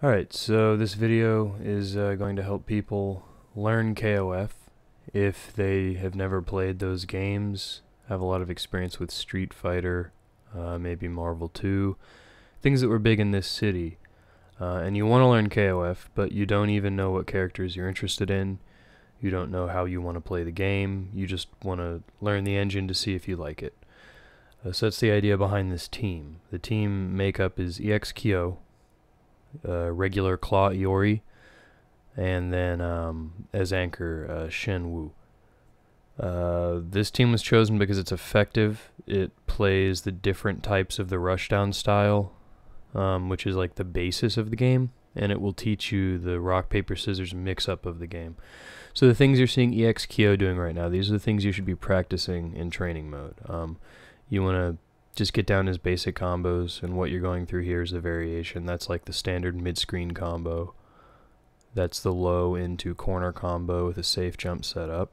Alright, so this video is going to help people learn KOF if they have never played those games, have a lot of experience with Street Fighter, maybe Marvel 2, things that were big in this city. And you want to learn KOF, but you don't even know what characters you're interested in. You don't know how you want to play the game. You just want to learn the engine to see if you like it. So that's the idea behind this team. The team makeup is EX Kyo, regular Claw Iori, and then as anchor Shen. This team was chosen because it's effective. It plays the different types of the rushdown style, which is like the basis of the game, and it will teach you the rock, paper, scissors mix-up of the game. So the things you're seeing EX Kyo doing right now, these are the things you should be practicing in training mode. You want to just get down his basic combos, and what you're going through here is the variation. That's like the standard mid-screen combo. That's the low into corner combo with a safe jump setup.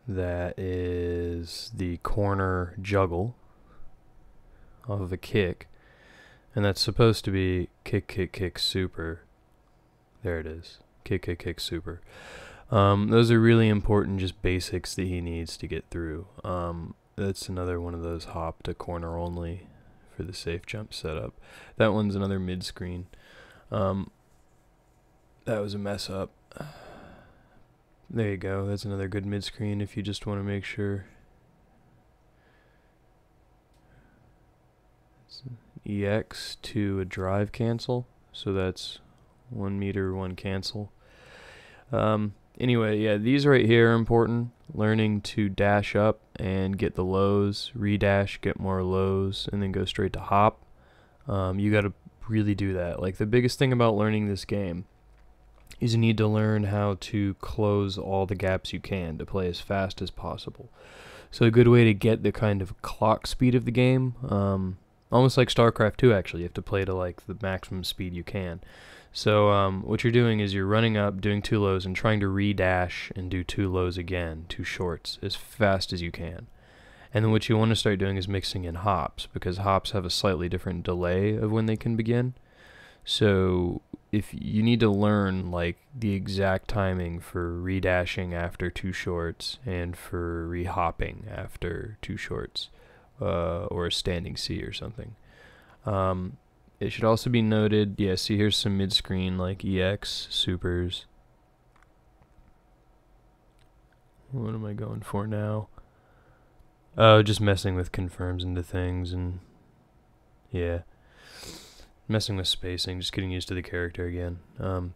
That is the corner juggle of a kick, and that's supposed to be kick, kick, kick, super. There it is. Kick, kick, kick, super. Those are really important, just basics that he needs to get through. That's another one of those hop to corner only for the safe jump setup. That one's another mid-screen. That was a mess up. There you go. That's another good mid-screen if you just want to make sure. It's EX to a drive cancel. So that's 1 meter, 1 cancel. Anyway, yeah, these right here are important. Learning to dash up and get the lows, re-dash, get more lows, and then go straight to hop. You gotta really do that. Like, the biggest thing about learning this game is you need to learn how to close all the gaps you can to play as fast as possible. So a good way to get the kind of clock speed of the game, almost like StarCraft 2 actually, you have to play to like the maximum speed you can. So what you're doing is you're running up, doing 2 lows, and trying to re-dash and do 2 lows again, 2 shorts, as fast as you can. And then what you want to start doing is mixing in hops, because hops have a slightly different delay of when they can begin. So if you need to learn like the exact timing for re-dashing after 2 shorts and for re-hopping after 2 shorts, or a standing C or something. It should also be noted, yeah, see here's some mid-screen like EX, supers. What am I going for now? Oh, just messing with confirms into things, and yeah. Messing with spacing, just getting used to the character again. But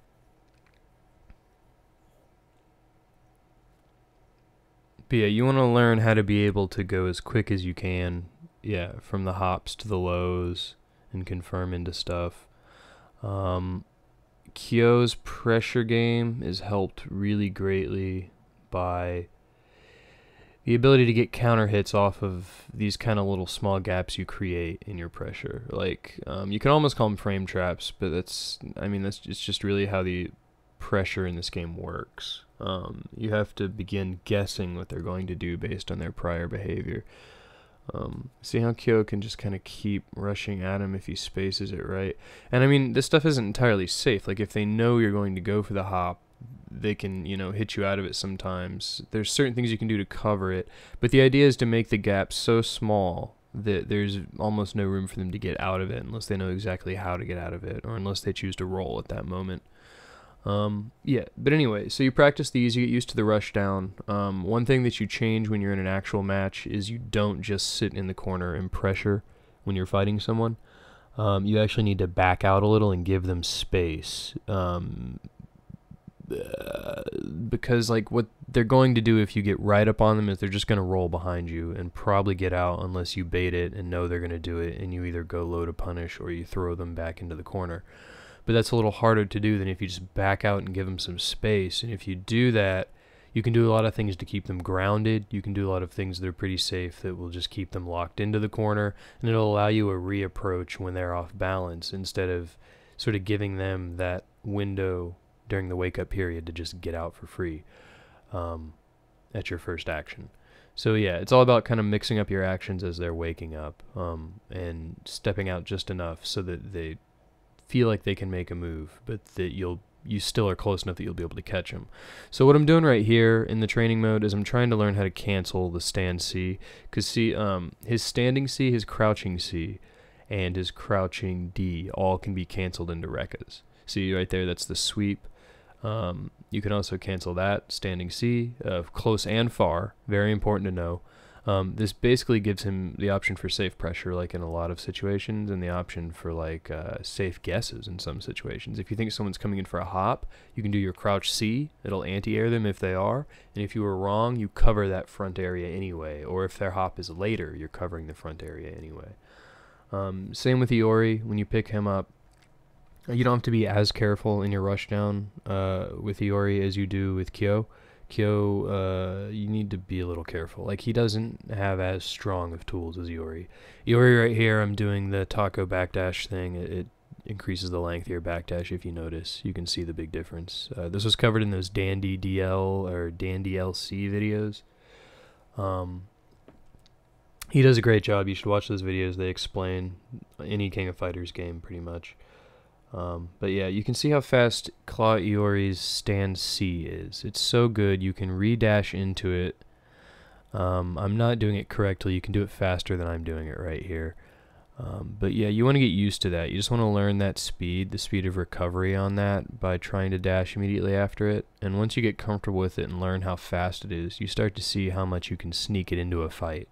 yeah, you want to learn how to be able to go as quick as you can, yeah, from the hops to the lows, and confirm into stuff. Kyo's pressure game is helped really greatly by the ability to get counter hits off of these kind of little small gaps you create in your pressure. Like, you can almost call them frame traps, but it's just really how the pressure in this game works. You have to begin guessing what they're going to do based on their prior behavior. See how Kyo can just kind of keep rushing at him if he spaces it right. And I mean, this stuff isn't entirely safe. Like, if they know you're going to go for the hop, they can, you know, hit you out of it sometimes. There's certain things you can do to cover it, but the idea is to make the gap so small that there's almost no room for them to get out of it unless they know exactly how to get out of it, or unless they choose to roll at that moment. Yeah, but anyway, so you practice these, you get used to the rush down. One thing that you change when you're in an actual match is you don't just sit in the corner and pressure when you're fighting someone. You actually need to back out a little and give them space. Because like what they're going to do if you get right up on them is they're just going to roll behind you and probably get out unless you bait it and know they're going to do it, and you either go low to punish or you throw them back into the corner. But that's a little harder to do than if you just back out and give them some space. And if you do that, you can do a lot of things to keep them grounded. You can do a lot of things that are pretty safe that will just keep them locked into the corner, and it'll allow you a reapproach when they're off balance instead of sort of giving them that window during the wake-up period to just get out for free at your first action. So yeah, it's all about kind of mixing up your actions as they're waking up, and stepping out just enough so that they feel like they can make a move, but that you still are close enough that you'll be able to catch them. So what I'm doing right here in the training mode is I'm trying to learn how to cancel the stand C, because see, his standing C, his crouching C, and his crouching D all can be canceled into Rekkas. See right there, that's the sweep. You can also cancel that standing C, close and far, very important to know. This basically gives him the option for safe pressure, like in a lot of situations, and the option for like safe guesses in some situations. If you think someone's coming in for a hop, you can do your crouch C. It'll anti-air them if they are, and if you were wrong, you cover that front area anyway. Or if their hop is later, you're covering the front area anyway. Same with Iori. When you pick him up, you don't have to be as careful in your rushdown with Iori as you do with Kyo. Kyo, you need to be a little careful. Like, he doesn't have as strong of tools as Iori. Iori right here, I'm doing the taco backdash thing. It increases the length of your backdash if you notice. You can see the big difference. This was covered in those Dandy DL or Dandy LC videos. He does a great job. You should watch those videos. They explain any King of Fighters game pretty much. But yeah, you can see how fast Claw Iori's stand C is. It's so good, you can re-dash into it. I'm not doing it correctly. You can do it faster than I'm doing it right here. But yeah, you want to get used to that. You just want to learn that speed, the speed of recovery on that by trying to dash immediately after it. And once you get comfortable with it and learn how fast it is, you start to see how much you can sneak it into a fight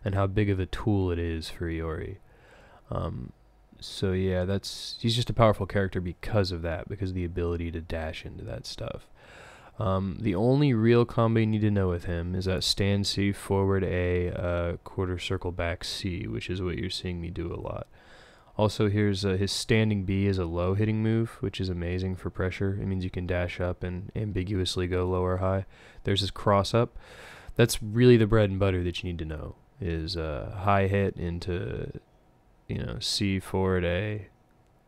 and how big of a tool it is for Iori. So yeah, he's just a powerful character because of that, because of the ability to dash into that stuff. The only real combo you need to know with him is that stand C, forward A, quarter circle back C, which is what you're seeing me do a lot. Also, here's his standing B is a low hitting move, which is amazing for pressure. It means you can dash up and ambiguously go low or high. There's his cross up. That's really the bread and butter that you need to know, is high hit into, C, forward A,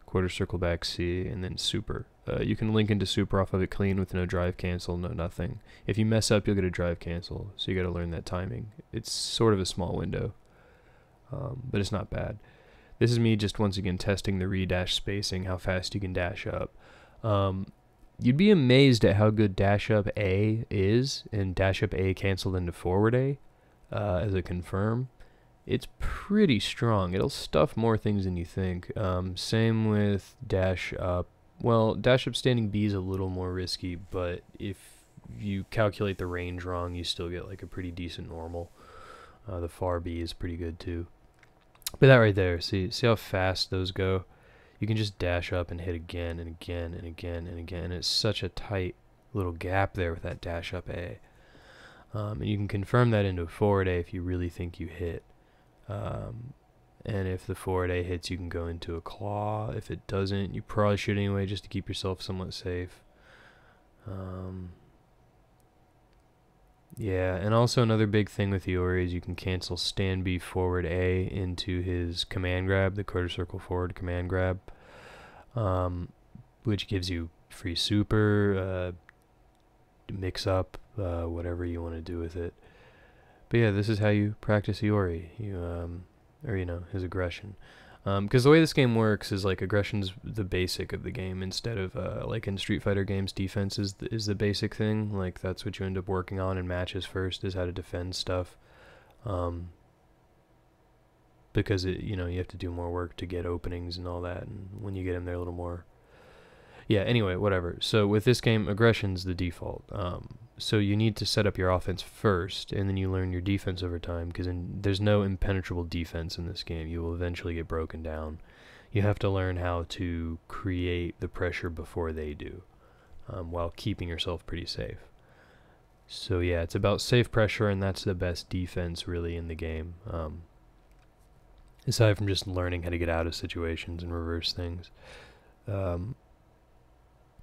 quarter circle back C, and then super. You can link into super off of it clean with no drive cancel, no nothing. If you mess up, you'll get a drive cancel, so you got to learn that timing. It's sort of a small window, but it's not bad. This is me just once again testing the re-dash spacing, how fast you can dash up. You'd be amazed at how good dash up A is, and dash up A canceled into forward A as a confirm. It's pretty strong. It'll stuff more things than you think. Same with dash up. Well, dash up standing B is a little more risky, but if you calculate the range wrong, you still get like a pretty decent normal. The far B is pretty good too. But that right there, see how fast those go? You can just dash up and hit again and again and again and again. And it's such a tight little gap there with that dash up A. And you can confirm that into a forward A if you really think you hit. And if the forward A hits, you can go into a claw. If it doesn't, you probably should anyway, just to keep yourself somewhat safe. Yeah, and also another big thing with Iori is you can cancel stand B forward A into his command grab, the quarter circle forward command grab, which gives you free super, mix up, whatever you want to do with it. But yeah, this is how you practice Iori, his aggression. Because the way this game works is like aggression's the basic of the game instead of like in Street Fighter games, defense is the basic thing. Like that's what you end up working on in matches first, is how to defend stuff. Because you have to do more work to get openings and all that, and when you get them, they're a little more. Yeah, anyway, whatever. So with this game, aggression's the default. So you need to set up your offense first, and then you learn your defense over time, because there's no impenetrable defense in this game. You will eventually get broken down. You have to learn how to create the pressure before they do, while keeping yourself pretty safe. So yeah, it's about safe pressure, and that's the best defense really in the game. Aside from just learning how to get out of situations and reverse things.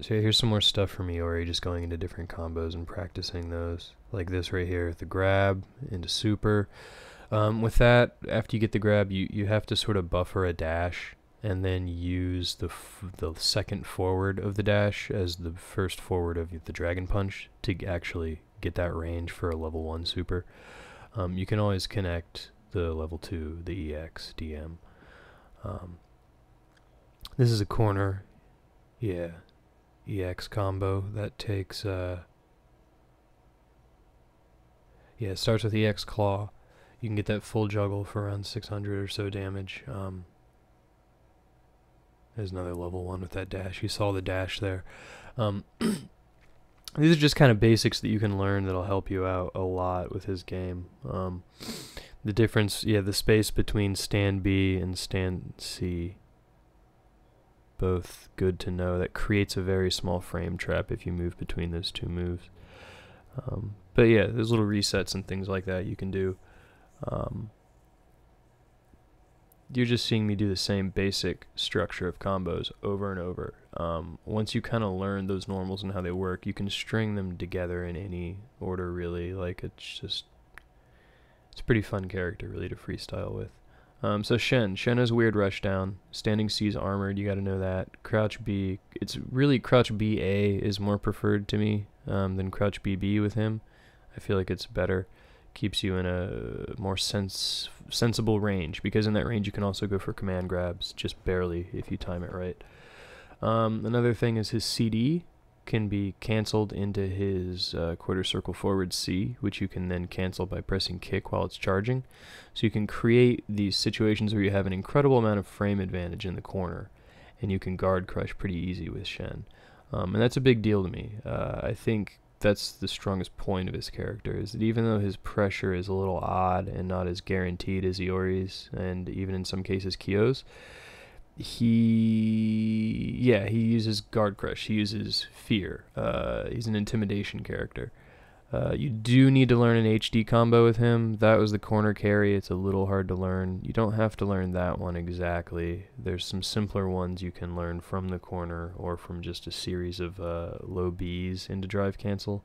So here's some more stuff from Iori, just going into different combos and practicing those. Like this right here, the grab into super. With that, after you get the grab, you have to sort of buffer a dash and then use the second forward of the dash as the first forward of the Dragon Punch to actually get that range for a level 1 super. You can always connect the level 2, the EX DM. This is a corner. Yeah. EX combo that takes, yeah, it starts with EX Claw. You can get that full juggle for around 600 or so damage. There's another level 1 with that dash. You saw the dash there. These are just kind of basics that you can learn that'll help you out a lot with his game. The difference, yeah, the space between stand B and stand C, both good to know. That creates a very small frame trap if you move between those two moves. But yeah, there's little resets and things like that you can do. You're just seeing me do the same basic structure of combos over and over. Once you kind of learn those normals and how they work, you can string them together in any order, really. Like, it's a pretty fun character, really, to freestyle with. So Shen has weird rushdown. Standing C's armored, you gotta know that. Crouch B, it's really Crouch BA is more preferred to me than Crouch BB with him. I feel like it's better. Keeps you in a more sensible range, because in that range you can also go for command grabs, just barely if you time it right. Another thing is his CD can be cancelled into his quarter circle forward C, which you can then cancel by pressing kick while it's charging. So you can create these situations where you have an incredible amount of frame advantage in the corner, and you can guard crush pretty easy with Shen. And that's a big deal to me. I think that's the strongest point of his character, is that even though his pressure is a little odd and not as guaranteed as Iori's, and even in some cases Kyo's, he uses guard crush, he uses fear. He's an intimidation character. You do need to learn an HD combo with him. That was the corner carry. It's a little hard to learn. You don't have to learn that one exactly. There's some simpler ones you can learn from the corner or from just a series of low Bs into drive cancel.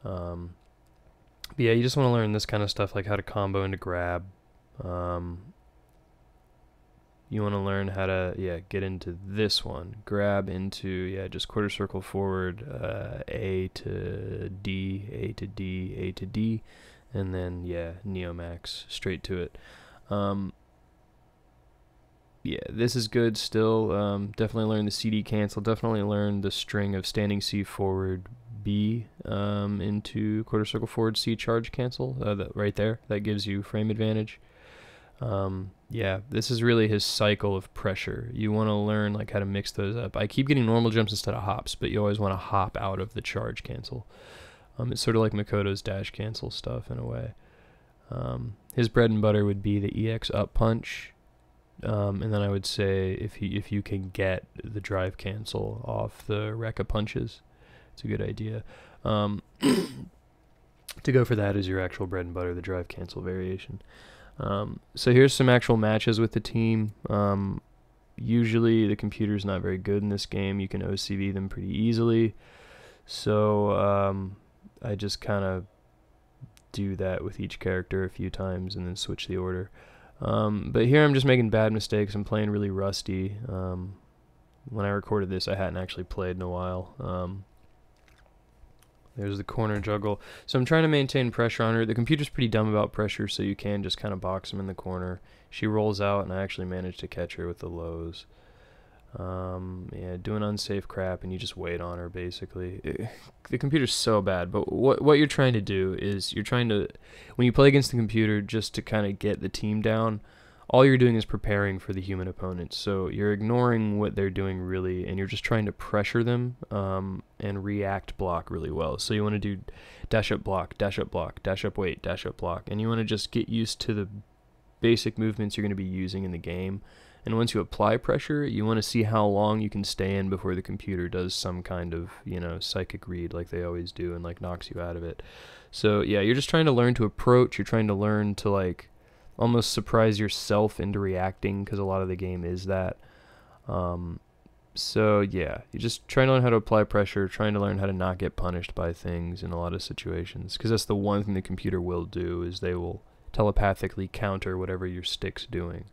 But yeah, you just want to learn this kind of stuff, like how to combo into grab. You want to learn how to, get into this one. Grab into, just quarter circle forward, A to D, A to D, A to D, and then, Neomax, straight to it. This is good still. Definitely learn the CD cancel. Definitely learn the string of standing C forward B into quarter circle forward C charge cancel. Right there. That gives you frame advantage. This is really his cycle of pressure. You want to learn like how to mix those up. I keep getting normal jumps instead of hops, but you always want to hop out of the charge cancel. It's sort of like Makoto's dash cancel stuff in a way. His bread and butter would be the EX up punch, and then I would say if you can get the drive cancel off the Rekka punches, it's a good idea. To go for that is your actual bread and butter, the drive cancel variation. So here's some actual matches with the team. Usually the computer's not very good in this game. You can OCV them pretty easily. So I just kind of do that with each character a few times and then switch the order. But here I'm just making bad mistakes. I'm playing really rusty. When I recorded this, I hadn't actually played in a while. There's the corner juggle. So I'm trying to maintain pressure on her. The computer's pretty dumb about pressure, so you can just kind of box him in the corner. She rolls out, and I actually managed to catch her with the lows. Doing unsafe crap, and you just wait on her, basically. The computer's so bad, but what you're trying to do is when you play against the computer, just to kind of get the team down, all you're doing is preparing for the human opponent. So you're ignoring what they're doing really, and you're just trying to pressure them and react block really well. So you want to do dash up block, dash up block, dash up wait, dash up block, and you want to just get used to the basic movements you're going to be using in the game. And once you apply pressure, you want to see how long you can stay in before the computer does some kind of, psychic read like they always do and like knocks you out of it. So yeah, you're just trying to learn to approach. You're trying to learn to like almost surprise yourself into reacting, because a lot of the game is that. So yeah, you just trying to learn how to apply pressure, trying to learn how to not get punished by things in a lot of situations, because that's the one thing the computer will do, is they will telepathically counter whatever your stick's doing.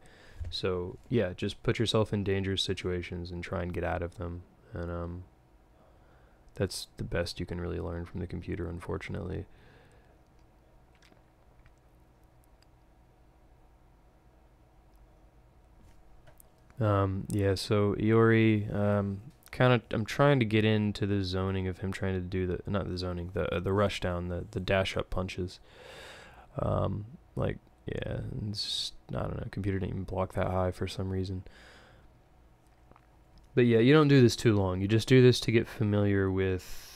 So yeah, just put yourself in dangerous situations and try and get out of them, and that's the best you can really learn from the computer, unfortunately. Yeah, so Iori, I'm trying to get into the zoning of him trying to do not the zoning, the rushdown, the dash up punches. Like, yeah, I don't know, computer didn't even block that high for some reason. But yeah, you don't do this too long. You just do this to get familiar with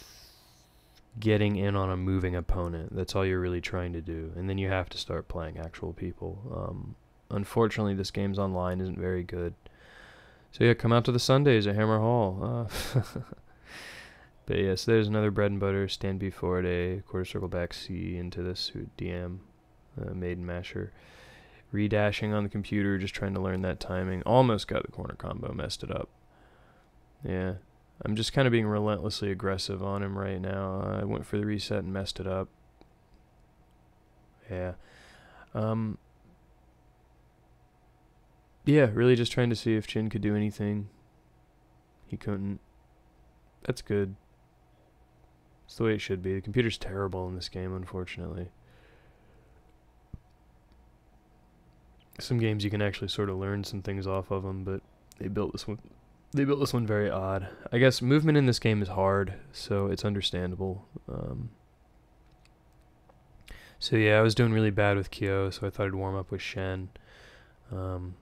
getting in on a moving opponent. That's all you're really trying to do. And then you have to start playing actual people. Unfortunately, this game's online isn't very good. So yeah, come out to the Sundays at Hammer Hall. But yes, there's another bread and butter, stand B forward A, quarter circle back C into this DM, maiden masher. Redashing on the computer, just trying to learn that timing. Almost got the corner combo, messed it up. Yeah, I'm just kind of being relentlessly aggressive on him right now. I went for the reset and messed it up. Yeah. Yeah, really just trying to see if Shen could do anything. He couldn't. That's good. It's the way it should be. The computer's terrible in this game, unfortunately. Some games you can actually sort of learn some things off of them, but they built this one very odd. I guess movement in this game is hard, so it's understandable. So yeah, I was doing really bad with Kyo, so I thought I'd warm up with Shen. I'm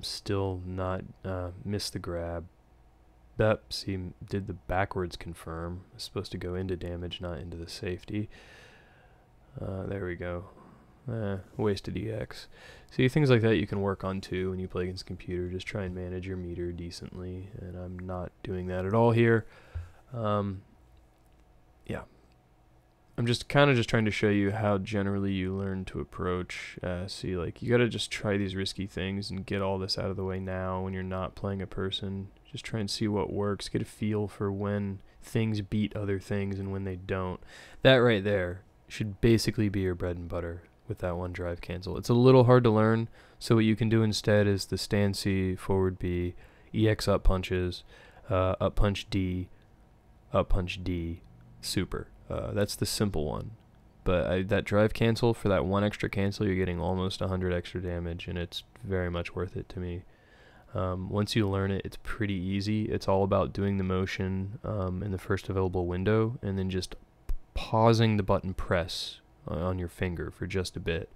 still not missed the grab. See, did the backwards confirm. It's supposed to go into damage, not into the safety. There we go. Wasted EX. See, things like that you can work on too when you play against a computer. Just try and manage your meter decently, and I'm not doing that at all here. Yeah. I'm just kind of just trying to show you how generally you learn to approach. See, like, you gotta just try these risky things and get all this out of the way now when you're not playing a person. Just try and see what works. Get a feel for when things beat other things and when they don't. That right there should basically be your bread and butter with that one drive cancel. It's a little hard to learn, so what you can do instead is the stand C, forward B, EX up punches, up punch D, super. That's the simple one. But that drive cancel, for that one extra cancel, you're getting almost 100 extra damage, and it's very much worth it to me. Once you learn it, it's pretty easy. It's all about doing the motion in the first available window, and then just pausing the button press on your finger for just a bit.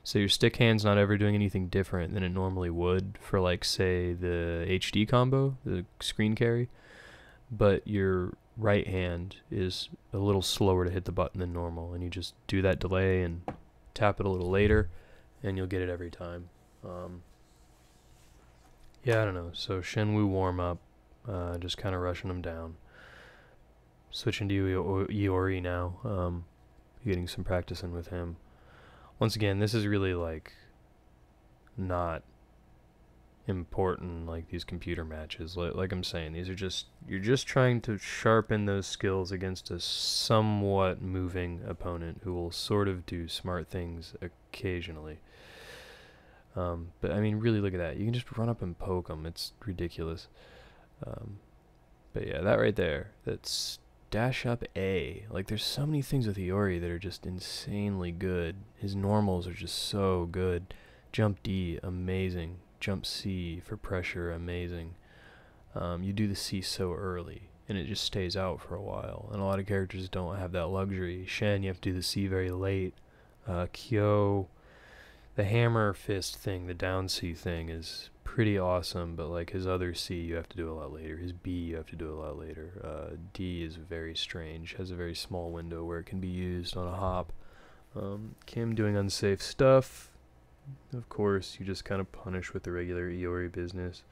So your stick hand's not ever doing anything different than it normally would for, like, say, the HD combo, the screen carry, but your right hand is a little slower to hit the button than normal, and you just do that delay and tap it a little later, and you'll get it every time. Yeah, I don't know. So Shenwu warm up, just kind of rushing him down. Switching to Iori now, getting some practice in with him. Once again, this is really, like, not important like these computer matches. Like I'm saying, these are just, you're just trying to sharpen those skills against a somewhat moving opponent who will sort of do smart things occasionally. But I mean, really look at that. You can just run up and poke them. It's ridiculous. But yeah, that right there, that's dash up A. Like, there's so many things with Iori that are just insanely good. His normals are just so good. Jump D, amazing. Jump C for pressure, amazing. You do the C so early, and it just stays out for a while. And a lot of characters don't have that luxury. Shen, you have to do the C very late. Kyo, the hammer fist thing, the down C thing is pretty awesome, but like his other C you have to do a lot later. His B you have to do a lot later. D is very strange, has a very small window where it can be used on a hop. Kim doing unsafe stuff. Of course, you just kind of punish with the regular Iori business.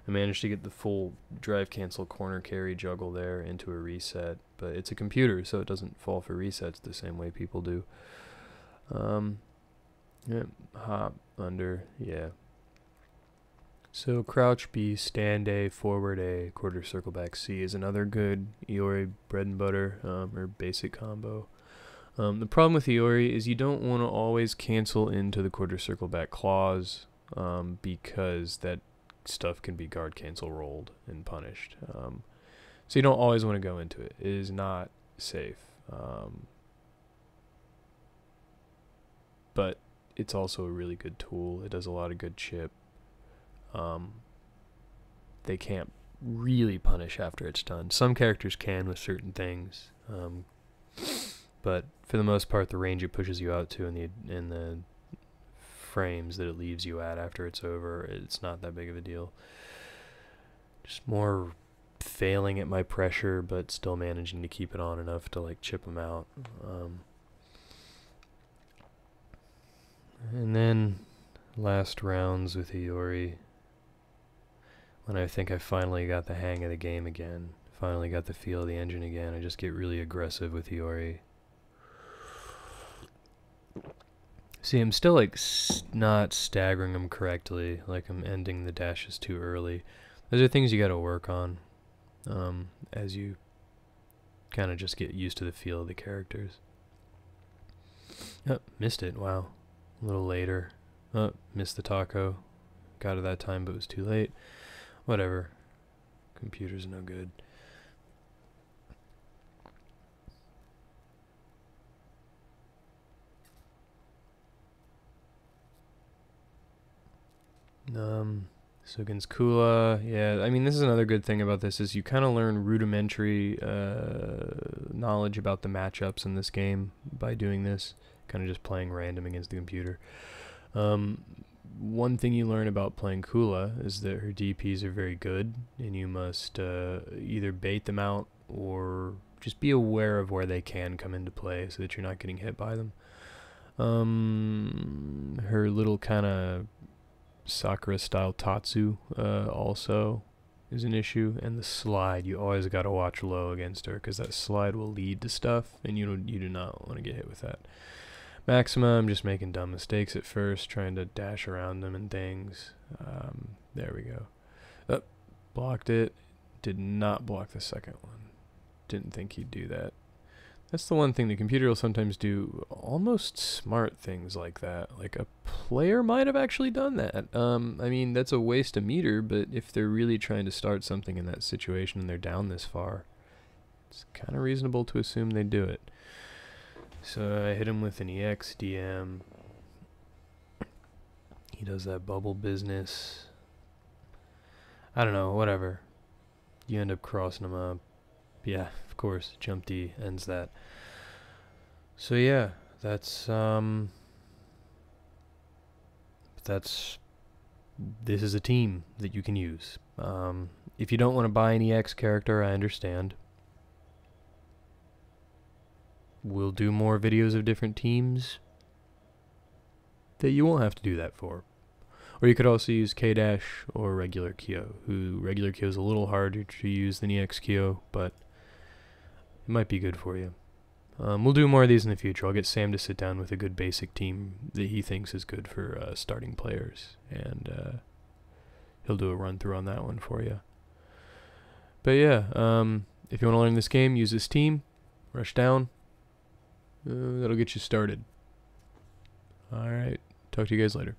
I managed to get the full drive cancel corner carry juggle there into a reset, but it's a computer, so it doesn't fall for resets the same way people do. Yeah, hop, under, yeah. So crouch B, stand A, forward A, quarter circle back C is another good Iori bread and butter, or basic combo. The problem with Iori is you don't want to always cancel into the quarter circle back claws, because that stuff can be guard cancel rolled and punished. So you don't always want to go into it. It is not safe. But it's also a really good tool. It does a lot of good chip. they can't really punish after it's done. Some characters can with certain things, but for the most part, the range it pushes you out to in the frames that it leaves you at after it's over, it's not that big of a deal. Just more failing at my pressure, but still managing to keep it on enough to like chip them out. And then last rounds with Iori, when I think I finally got the hang of the game again, finally got the feel of the engine again, I just get really aggressive with Iori. See, I'm still like not staggering them correctly, like I'm ending the dashes too early. Those are things you gotta work on as you kind of just get used to the feel of the characters. Oh, missed it, wow. A little later. Oh, missed the taco. Got it that time, but it was too late. Whatever. Computer's no good. Sugen's Kula, yeah, I mean, this is another good thing about this, is you kind of learn rudimentary knowledge about the matchups in this game by doing this, kind of just playing random against the computer. One thing you learn about playing Kula is that her DPs are very good, and you must either bait them out or just be aware of where they can come into play so that you're not getting hit by them. Her little kind of Sakura style Tatsu also is an issue, and the slide, you always got to watch low against her because that slide will lead to stuff, and you do not want to get hit with that. Maxima, I'm just making dumb mistakes at first, trying to dash around them and things. There we go. Oh, blocked it. Did not block the second one. Didn't think he'd do that. That's the one thing the computer will sometimes do, almost smart things like that. Like a player might have actually done that. I mean, that's a waste of meter, but if they're really trying to start something in that situation and they're down this far, it's kind of reasonable to assume they do it. So I hit him with an EX DM. He does that bubble business. I don't know, whatever. You end up crossing him up. Yeah, of course, jump D ends that. So yeah, this is a team that you can use. If you don't want to buy an EX character, I understand. We'll do more videos of different teams that you won't have to do that for. Or you could also use K- or regular Kyo, regular Kyo is a little harder to use than EX Kyo, but it might be good for you. We'll do more of these in the future. I'll get Sam to sit down with a good basic team that he thinks is good for starting players, and he'll do a run through on that one for you. But yeah, if you want to learn this game, use this team, rushdown. That'll get you started. Alright, talk to you guys later.